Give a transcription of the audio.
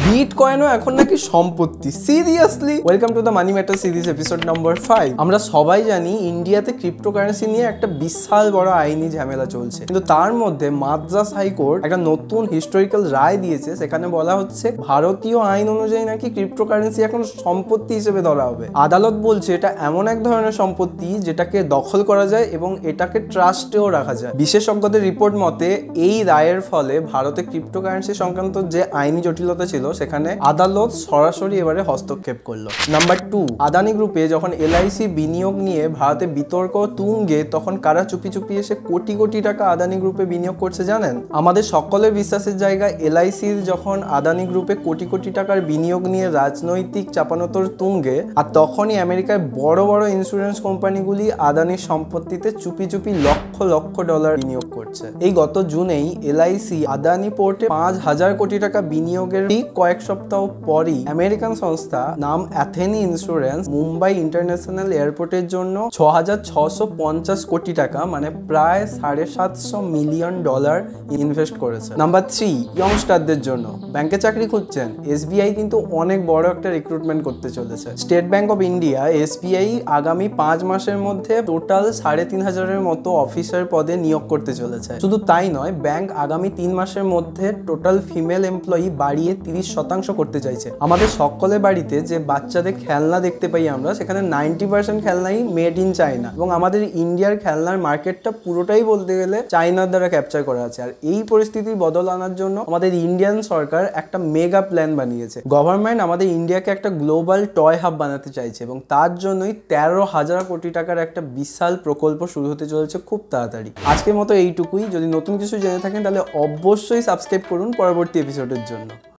বিটকয়েনও এখন নাকি সম্পত্তি। Seriously? Welcome to the money matter series episode number 5। আমরা সবাই জানি ইন্ডিয়াতে ক্রিপ্টোকারেন্সি নিয়ে একটা বিশাল বড় আইনি ঝামেলা চলছে, কিন্তু তার মধ্যে মাদ্রাস হাইকোর্ট একটা নতুন হিস্টোরিক্যাল রায় দিয়েছে। সেখানে বলা হচ্ছে ভারতীয় আইন অনুযায়ী নাকি ক্রিপ্টোকারেন্সি এখন সম্পত্তি হিসেবে ধরা হবে। আদালত বলছে এটা এমন এক ধরনের সম্পত্তি যেটাকে দখল করা যায় এবং এটাকে ট্রাস্টেও রাখা যায়। বিশেষজ্ঞদের রিপোর্ট মতে এই রায়ের ফলে ভারতে ক্রিপ্টোকারেন্সি সংক্রান্ত যে আইনি জটিলতা ছিল সেখানে আদালত সরাসরি এবারে হস্তক্ষেপ করলো। নাম্বার 2, আদানি গ্রুপে যখন এলআইসি বিনিয়োগ নিয়ে ভারতে বিতর্ক তুঙ্গে, তখন কারা চুপি চুপি এসে কোটি কোটি টাকা আদানি গ্রুপে বিনিয়োগ করছে জানেন? আমাদের সকলের বিশ্বাসের জায়গা এলআইসির যখন আদানি গ্রুপে কোটি কোটি টাকার বিনিয়োগ নিয়ে রাজনৈতিক চাপানোতর তুঙ্গে, আর তখনই আমেরিকার বড় বড় ইন্স্যুরেন্স কোম্পানিগুলি আদানির সম্পত্তিতে চুপি চুপি লক্ষ লক্ষ ডলার বিনিয়োগ করছে। এই গত জুনেই এলআইসি আদানি পোর্টে 5,000 কোটি টাকা বিনিয়োগের ঠিক কয়েক সপ্তাহ পরই আমেরিকান সংস্থা নাম অ্যাথেনি ইন্স্যুরেন্স মুম্বাই ইন্টারন্যাশনাল এয়ারপোর্টের জন্য 6,650 কোটি টাকা, মানে প্রায় $750 মিলিয়ন ইনভেস্ট করেছে। নাম্বার 3, ইয়ংস্টারদের জন্য ব্যাংকে চাকরি খুঁজছেন? এসবিআই কিন্তু অনেক বড় একটা রিক্রুটমেন্ট করতে চলেছে। State bank of India SBI আগামী 5 মাসের মধ্যে টোটাল 3,500-এর মতো অফিসার পদে নিয়োগ করতে চলেছে। শুধু তাই নয়, ব্যাংক আগামী 3 মাসের মধ্যে টোটাল ফিমেল এমপ্লয়ি বাড়িয়ে 30% করতে চাইছে। আমাদের সকলের বাড়িতে যে বাচ্চাদের খেলনা দেখতে পাই আমরা, সেখানে 90% খেলনাই মেড ইন চায়না, এবং আমাদের ইন্ডিয়ার খেলনার মার্কেটটা পুরোটাই বলতে গেলে চায়নার দ্বারা ক্যাপচার করা আছে। আর এই পরিস্থিতির বদল আনার জন্য আমাদের ইন্ডিয়ান সরকার একটা মেগা প্ল্যান বানিয়েছে। গভর্নমেন্ট আমাদের ইন্ডিয়াকে একটা গ্লোবাল টয় হাব বানাতে চাইছে, এবং তার জন্যই 13,000 কোটি টাকার একটা বিশাল প্রকল্প শুরু হতে চলেছে খুব তাড়াতাড়ি। আজকের মতো এইটুকুই। যদি নতুন কিছু জেনে থাকেন তাহলে অবশ্যই সাবস্ক্রাইব করুন পরবর্তী এপিসোডের জন্য।